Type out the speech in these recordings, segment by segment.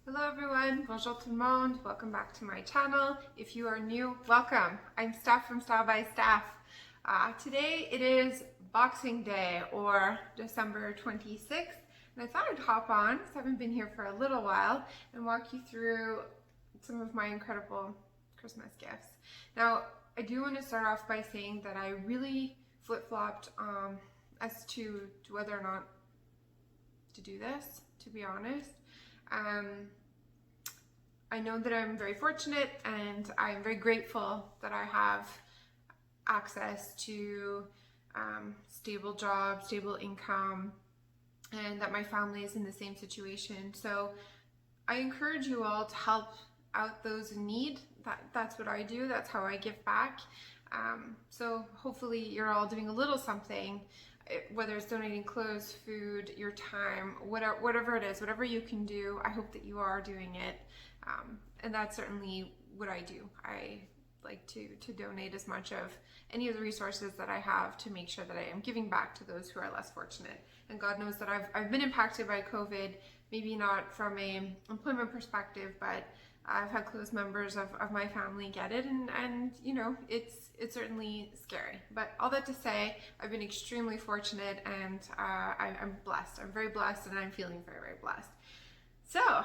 Hello everyone, bonjour tout le monde, welcome back to my channel. If you are new, welcome. I'm Steph from Style by Steph. Today it is Boxing Day, or December 26th, and I thought I'd hop on, because I haven't been here for a little while, and walk you through some of my incredible Christmas gifts. Now, I do want to start off by saying that I really flip-flopped as to whether or not to do this, to be honest. I know that I'm very fortunate and I'm very grateful that I have access to stable job, stable income, and that my family is in the same situation. So I encourage you all to help out those in need. That's what I do. That's how I give back. So hopefully you're all doing a little something, whether it's donating clothes, food, your time, whatever it is, whatever you can do. I hope that you are doing it. And that's certainly what I do. I like to donate as much of any of the resources that I have to make sure that I am giving back to those who are less fortunate. And God knows that I've been impacted by COVID, maybe not from a employment perspective, but I've had close members of my family get it, and you know, it's certainly scary. But all that to say, I've been extremely fortunate, and I'm blessed. I'm very blessed, and I'm feeling very, very blessed. So,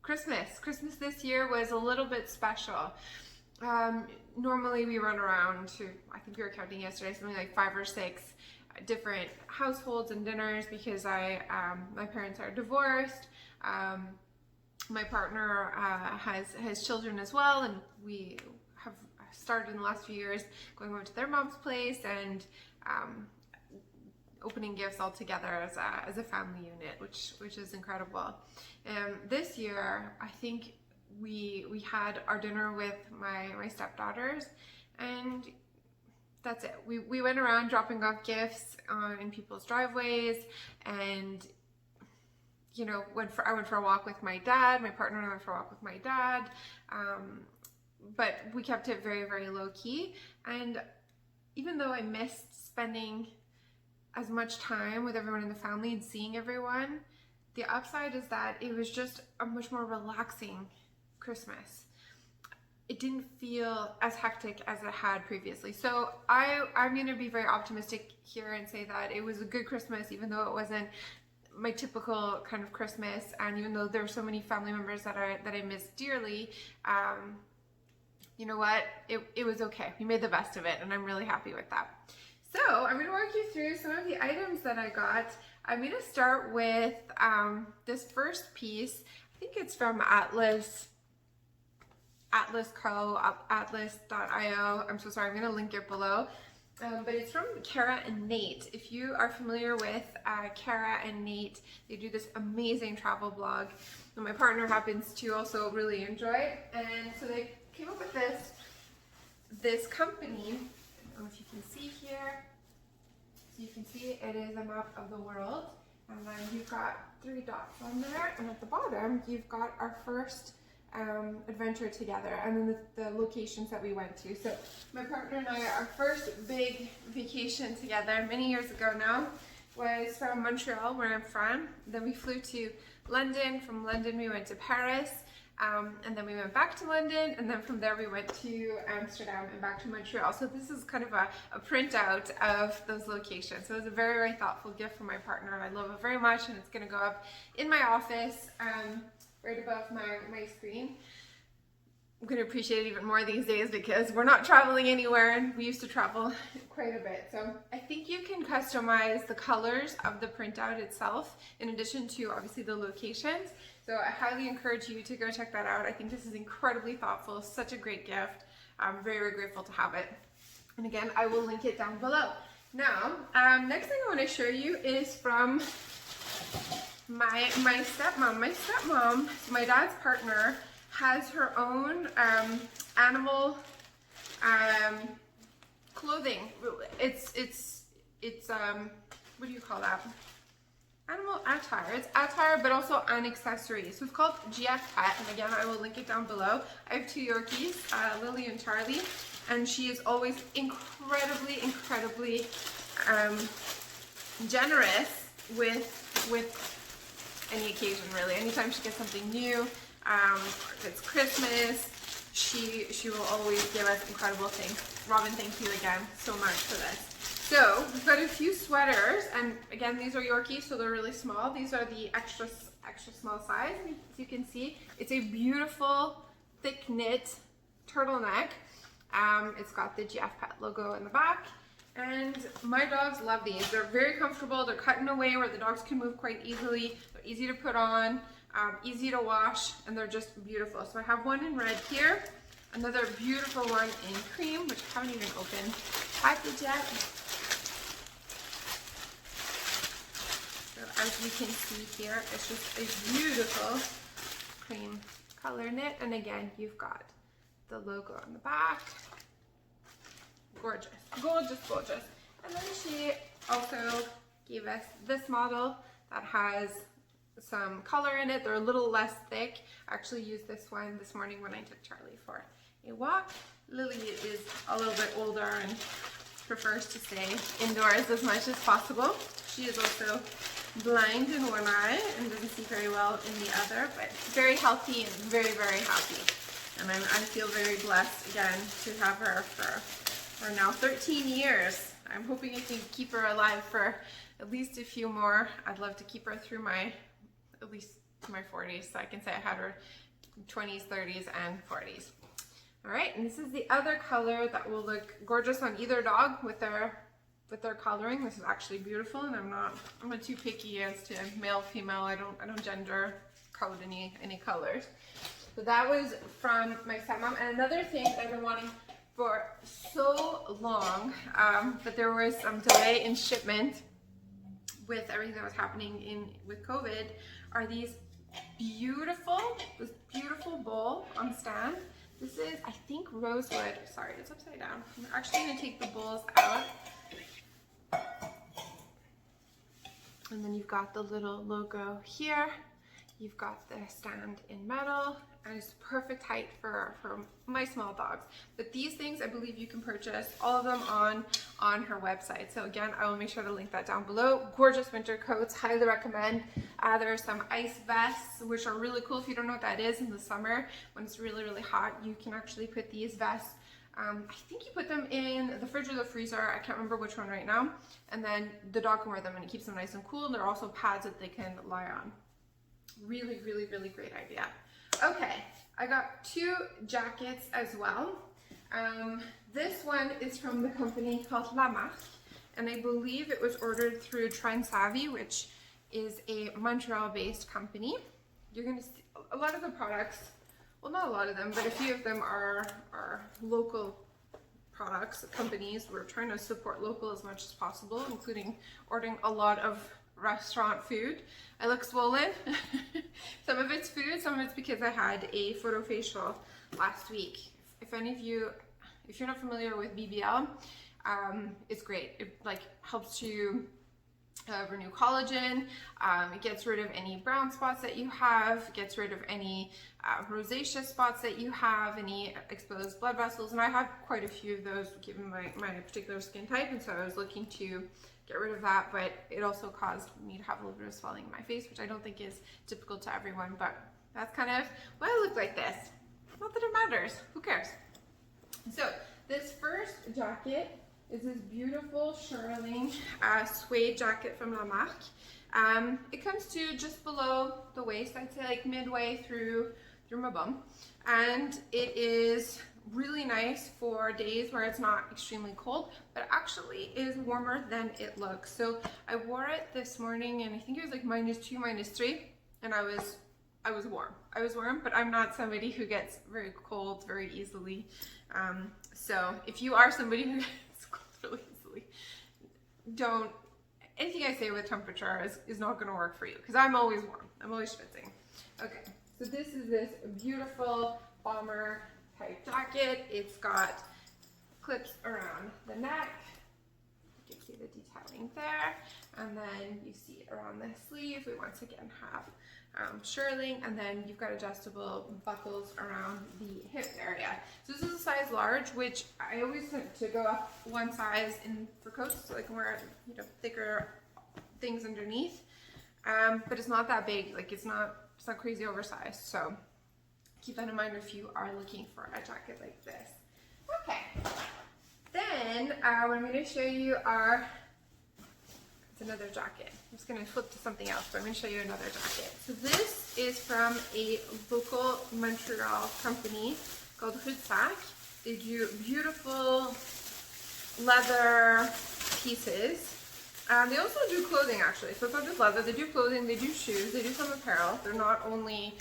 Christmas this year was a little bit special. Normally we run around to, I think we were counting yesterday, something like 5 or 6 different households and dinners, because my parents are divorced. My partner has children as well, and we have started in the last few years going over to their mom's place and opening gifts all together as a family unit, which is incredible. This year, I think we had our dinner with my stepdaughters, and that's it. We went around dropping off gifts in people's driveways, and you know, I went for a walk with my dad. My partner and I went for a walk with my dad, but we kept it very, very low key. And even though I missed spending as much time with everyone in the family and seeing everyone, the upside is that it was just a much more relaxing Christmas. It didn't feel as hectic as it had previously. So I'm going to be very optimistic here and say that it was a good Christmas, even though it wasn't my typical kind of Christmas, and even though there are so many family members that I miss dearly, you know what, it was okay. We made the best of it, and I'm really happy with that. So I'm going to walk you through some of the items that I got. I'm going to start with this first piece. I think it's from Atlas Co, atlas.io. I'm so sorry, I'm going to link it below. But it's from Kara and Nate. If you are familiar with Kara and Nate, they do this amazing travel blog, and my partner happens to also really enjoy it. And so they came up with this company. I don't know if you can see here. So you can see it is a map of the world, and then you've got 3 dots on there, and at the bottom you've got our first adventure together, and then the locations that we went to. So my partner and I, our first big vacation together many years ago now was from Montreal, where I'm from. Then we flew to London. From London we went to Paris, and then we went back to London, and then from there we went to Amsterdam and back to Montreal. So this is kind of a printout of those locations. So it was a very, very thoughtful gift from my partner, and I love it very much, and it's going to go up in my office right above my screen. I'm going to appreciate it even more these days because we're not traveling anywhere, and we used to travel quite a bit. So I think you can customize the colors of the printout itself in addition to obviously the locations. So I highly encourage you to go check that out. I think this is incredibly thoughtful, such a great gift. I'm very, very grateful to have it. And again, I will link it down below. Now, next thing I want to show you is from my stepmom. My stepmom, my dad's partner, has her own animal clothing. It's what do you call that? Animal attire. It's attire, but also an accessory. So it's called GFAT, and again, I will link it down below. I have 2 Yorkies, Lily and Charlie, and she is always incredibly generous with any occasion really. Anytime she gets something new, if it's Christmas, she will always give us incredible things. Robin, thank you again so much for this. So we've got a few sweaters, and again, these are Yorkies, so they're really small. These are the extra small size. As you can see, it's a beautiful thick knit turtleneck. It's got the GFAT logo in the back, and my dogs love these. They're very comfortable. They're cut in a way where the dogs can move quite easily. They're easy to put on, easy to wash, and they're just beautiful. So I have one in red here, another beautiful one in cream, which I haven't even opened package yet. So as you can see here, it's just a beautiful cream color knit, and again, you've got the logo on the back. Gorgeous, gorgeous, gorgeous. And then she also gave us this model that has some color in it. They're a little less thick. I actually used this one this morning when I took Charlie for a walk. Lily is a little bit older and prefers to stay indoors as much as possible. She is also blind in one eye and doesn't see very well in the other, but very healthy and very, very happy. And I feel very blessed again to have her for now 13 years. I'm hoping I can keep her alive for at least a few more. I'd love to keep her through at least my 40s, so I can say I had her 20s, 30s, and 40s. All right, and this is the other color that will look gorgeous on either dog with their coloring. This is actually beautiful, and I'm not too picky as to male, female. I don't gender code any colors. So that was from my stepmom. And another thing that I've been wanting for so long, but there was some delay in shipment with everything that was happening with COVID, are this beautiful bowl on stand. This is, I think, rosewood. Sorry, it's upside down. I'm actually gonna take the bowls out. And then you've got the little logo here. You've got the stand in metal, and it's perfect height for my small dogs. But these things, I believe you can purchase all of them on her website. So again, I will make sure to link that down below. Gorgeous winter coats, highly recommend. There are some ice vests, which are really cool if you don't know what that is in the summer. When it's really, really hot, you can actually put these vests. I think you put them in the fridge or the freezer. I can't remember which one right now. And then the dog can wear them and it keeps them nice and cool. And there are also pads that they can lie on. Really, really, really great idea. Okay, I got two jackets as well. This one is from the company called La Marque, and I believe it was ordered through Savvy, which is a Montreal-based company. You're gonna see a lot of the products, well, not a lot of them, but a few of them are local products, companies. We're trying to support local as much as possible, including ordering a lot of restaurant food. I look swollen. Some of it's food, some of it's because I had a photo facial last week. If any of you, if you're not familiar with BBL, it's great. It helps you renew collagen. It gets rid of any brown spots that you have, gets rid of any rosacea spots that you have, any exposed blood vessels, and I have quite a few of those given my particular skin type, and so I was looking to get rid of that, but it also caused me to have a little bit of swelling in my face, which I don't think is typical to everyone, but that's kind of why I look like this. Not that it matters, who cares? So this first jacket is this beautiful shearling suede jacket from La Marque. It comes to just below the waist, I'd say like midway through my bum, and it is really nice for days where it's not extremely cold, but actually is warmer than it looks. So I wore it this morning, and I think it was like -2, -3, and I was warm. I was warm, but I'm not somebody who gets very cold very easily. So if you are somebody who gets cold really easily, anything I say with temperature is not going to work for you, because I'm always warm. I'm always schwitzing. Okay, so this is this beautiful bomber type jacket. It's got clips around the neck. You can see the detailing there, and then you see around the sleeve we once again have shearling, and then you've got adjustable buckles around the hip area. So this is a size large, which I always tend to go up one size for coats so I can wear thicker things underneath. but it's not that big. Like it's not crazy oversized. So keep that in mind if you are looking for a jacket like this. Okay. Then what I'm going to show you it's another jacket. I'm just going to flip to something else, but I'm going to show you another jacket. So this is from a local Montreal company called Hoodsack. They do beautiful leather pieces. They also do clothing actually, so it's not just leather. They do clothing, they do shoes, they do some apparel. They're not only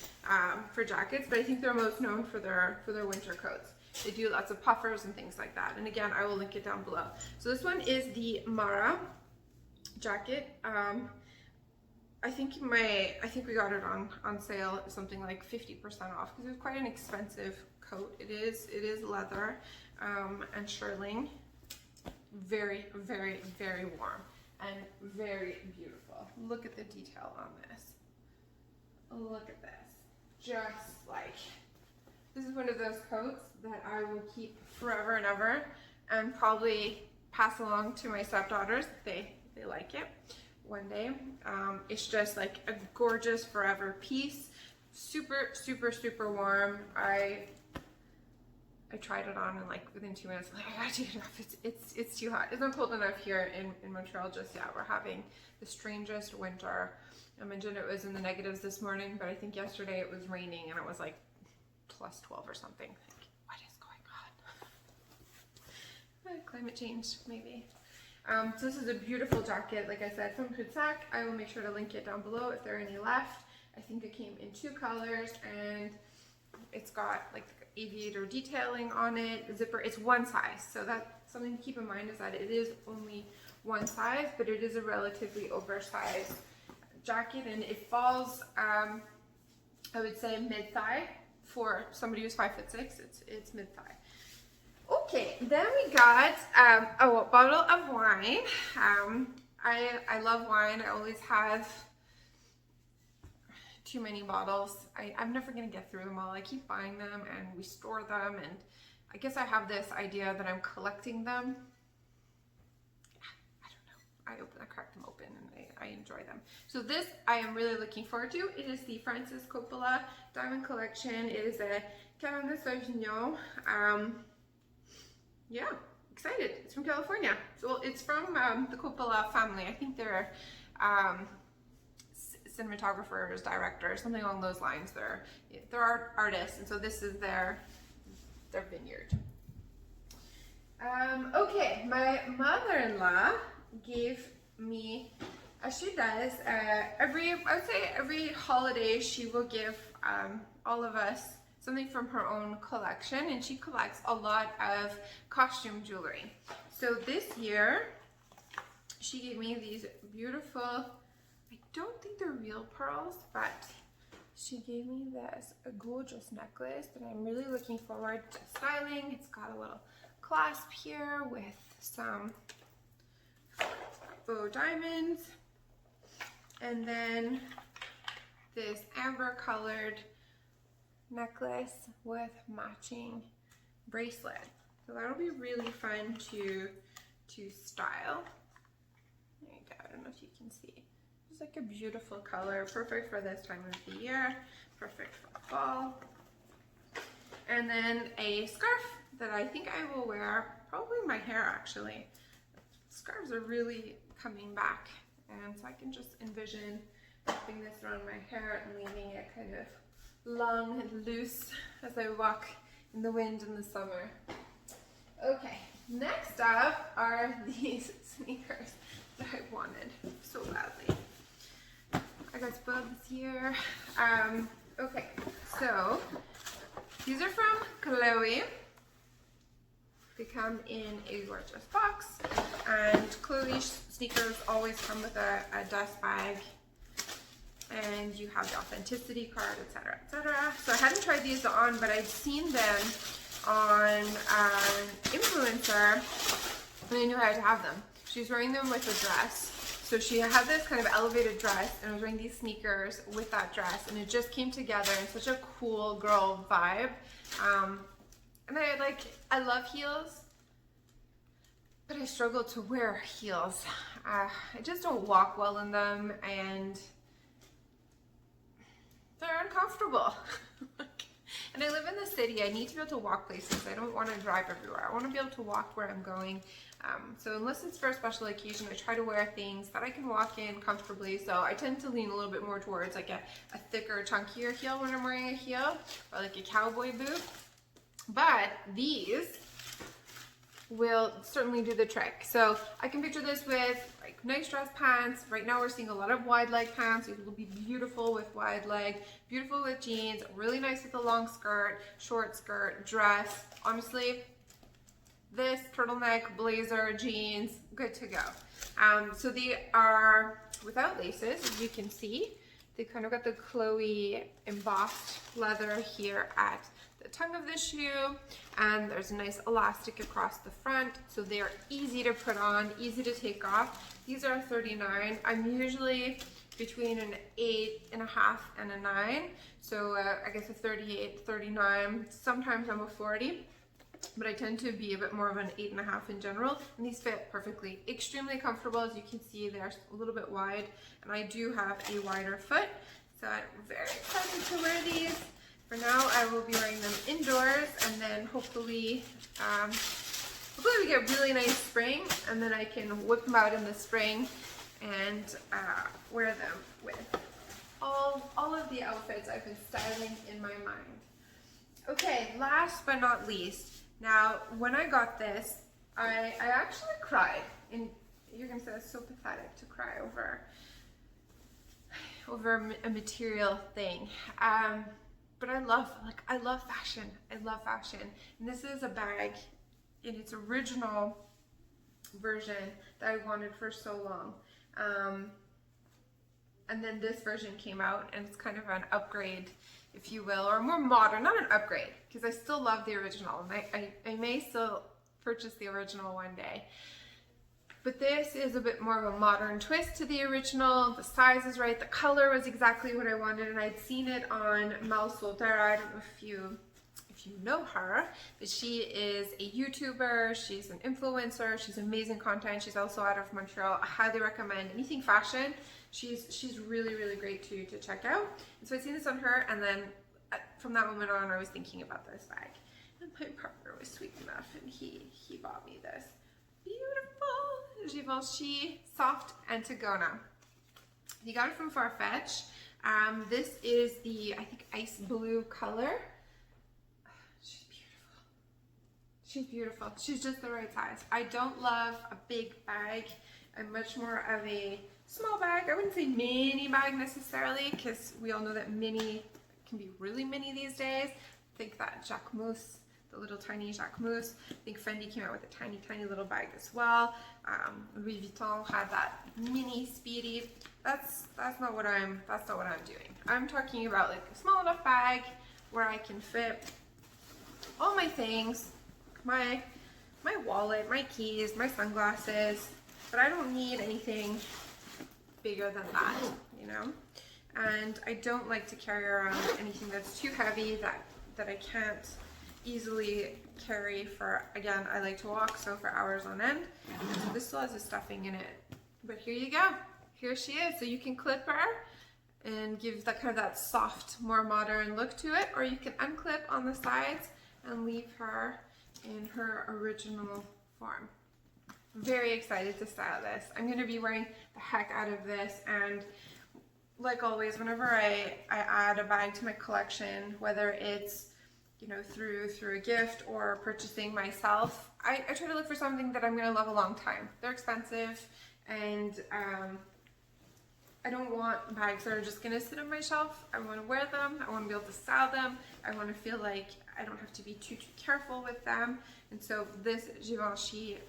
for jackets, but I think they're most known for their winter coats. They do lots of puffers and things like that. And again, I will link it down below. So this one is the Mara jacket. I think we got it on sale, something like 50% off, because it was quite an expensive coat. It is leather and shearling. Very, very, very warm and very beautiful. Look at the detail on this. Look at this. Just like, this is one of those coats that I will keep forever and ever, and probably pass along to my stepdaughters. They like it one day. It's just like a gorgeous forever piece. Super, super, super warm. I tried it on and like within 2 minutes, I'm like, I gotta take it off. It's too hot. It's not cold enough here in Montreal just yet. We're having the strangest winter. I mentioned it was in the negatives this morning, but I think yesterday it was raining and it was like plus 12 or something. Like, what is going on? Climate change, maybe. So this is a beautiful jacket, like I said, from Hoodsack. I will make sure to link it down below if there are any left. I think it came in 2 colors, and it's got like aviator detailing on it. The zipper, it's one size, so that's something to keep in mind, is that it is only one size, but it is a relatively oversized jacket, and it falls, I would say mid-thigh. For somebody who's 5'6", it's mid-thigh. Okay, then we got a bottle of wine. I love wine. I always have too many bottles. I'm never gonna get through them all. I keep buying them and we store them, and I guess I have this idea that I'm collecting them. I don't know. I crack them open and I enjoy them. So this I am really looking forward to. It is the Francis Coppola Diamond Collection. It is a Cabernet Sauvignon. Yeah, excited. It's from California. So it's from the Coppola family. I think they're cinematographers, directors, something along those lines. They're artists, and so this is their vineyard. Okay, my mother-in-law gave me, as she does, I would say every holiday she will give all of us something from her own collection, and she collects a lot of costume jewelry. So this year she gave me these beautiful, I don't think they're real pearls, but she gave me this gorgeous necklace that I'm really looking forward to styling. It's got a little clasp here with some faux diamonds, and then this amber colored necklace with matching bracelet. So that'll be really fun to style. There you go. I don't know if you can see. It's like a beautiful color, perfect for this time of the year, perfect for fall. And then a scarf that I think I will wear, probably my hair actually. Scarves are really coming back, and so I can just envision wrapping this around my hair and leaving it kind of long and loose as I walk in the wind in the summer. Okay, next up are these sneakers that I wanted so badly. I got spoiled this year. Okay, so these are from Chloe. They come in a gorgeous box, and Chloe sneakers always come with a dust bag, and you have the authenticity card, etc., etc. So I hadn't tried these on, but I'd seen them on an influencer, and I knew I had to have them. She was wearing them with a dress. So she had this kind of elevated dress, and I was wearing these sneakers with that dress, and it just came together in such a cool girl vibe. And I love heels, but I struggle to wear heels. I just don't walk well in them, and comfortable. And I live in the city. I need to be able to walk places. I don't want to drive everywhere. I want to be able to walk where I'm going. So unless it's for a special occasion, I try to wear things that I can walk in comfortably. So I tend to lean a little bit more towards like a thicker, chunkier heel when I'm wearing a heel, or like a cowboy boot. But these will certainly do the trick. So I can picture this with like nice dress pants. Right now we're seeing a lot of wide leg pants. It will be beautiful with wide leg, beautiful with jeans, really nice with a long skirt, short skirt, dress. Honestly, this turtleneck, blazer, jeans, good to go. So they are without laces, as you can see. They kind of got the Chloe embossed leather here at the tongue of the shoe, and there's a nice elastic across the front, so they are easy to put on, easy to take off. These are $39. I'm usually between an 8.5 and a 9, so I guess a 38, 39. Sometimes I'm a 40. But I tend to be a bit more of an 8.5 in general, and these fit perfectly. Extremely comfortable, as you can see, they're a little bit wide, and I do have a wider foot, so I'm very excited to wear these. For now, I will be wearing them indoors, and then hopefully we get really nice spring, and then I can whip them out in the spring and wear them with all of the outfits I've been styling in my mind. Okay, last but not least. Now, when I got this, I actually cried, and you're gonna say it's so pathetic to cry over a material thing. But I love fashion. I love fashion, and this is a bag in its original version that I wanted for so long. And then this version came out, and it's kind of an upgrade, if you will, or more modern, not an upgrade, because I still love the original, and I may still purchase the original one day. But this is a bit more of a modern twist to the original. The size is right, the color was exactly what I wanted, and I'd seen it on Mal Soltera. I don't know if you know her, but she is a YouTuber, she's an influencer, she's amazing content. She's also out of Montreal. I highly recommend anything fashion. She's really, really great to check out. And so I'd seen this on her, and then from that moment on, I was thinking about this bag. And my partner was sweet enough, and he bought me this beautiful Givenchy Soft Antigona. He got it from Farfetch. This is the, I think, ice blue color. She's beautiful. She's beautiful. She's just the right size. I don't love a big bag. I'm much more of a small bag. I wouldn't say mini bag necessarily, because we all know that mini can be really mini these days. I think that Jacquemus, the little tiny Jacquemus, I think Fendi came out with a tiny, tiny little bag as well. Louis Vuitton had that mini speedy. That's not what I'm doing. I'm talking about like a small enough bag where I can fit all my things, my wallet, my keys, my sunglasses, but I don't need anything bigger than that, you know? And I don't like to carry around anything that's too heavy that I can't easily carry for, again, I like to walk, so for hours on end. And so this still has the stuffing in it. But here you go. Here she is. So you can clip her and give that kind of that soft, more modern look to it, or you can unclip on the sides and leave her in her original form. Very excited to style this. I'm going to be wearing the heck out of this, and like always, whenever I add a bag to my collection, whether it's, you know, through a gift or purchasing myself, I try to look for something that I'm going to love a long time. They're expensive, and I don't want bags that are just going to sit on my shelf. I want to wear them. I want to be able to style them. I want to feel like I don't have to be too careful with them. And so this Givenchy,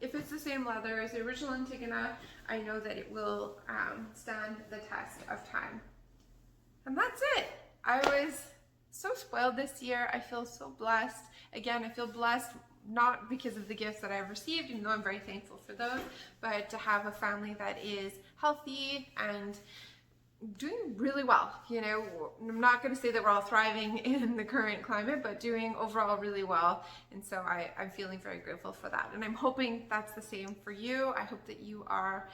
if it's the same leather as the original Antigona, I know that it will stand the test of time. And that's it. I was so spoiled this year. I feel so blessed. Again, I feel blessed not because of the gifts that I've received, even though I'm very thankful for those, but to have a family that is healthy and doing really well. You know, I'm not going to say that we're all thriving in the current climate, but doing overall really well. And so I'm feeling very grateful for that. And I'm hoping that's the same for you. I hope that you are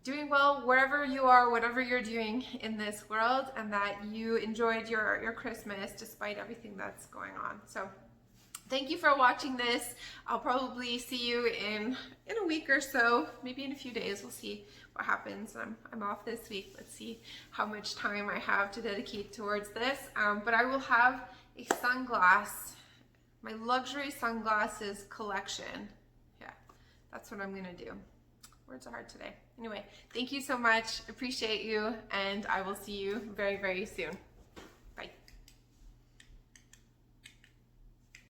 doing well wherever you are, whatever you're doing in this world, and that you enjoyed your Christmas despite everything that's going on. So thank you for watching this. I'll probably see you in a week or so, maybe in a few days. We'll see what happens. I'm off this week. Let's see how much time I have to dedicate towards this. But I will have a sunglass, my luxury sunglasses collection. Yeah, that's what I'm gonna do. Words are hard today. Anyway, thank you so much. Appreciate you, and I will see you very, very soon.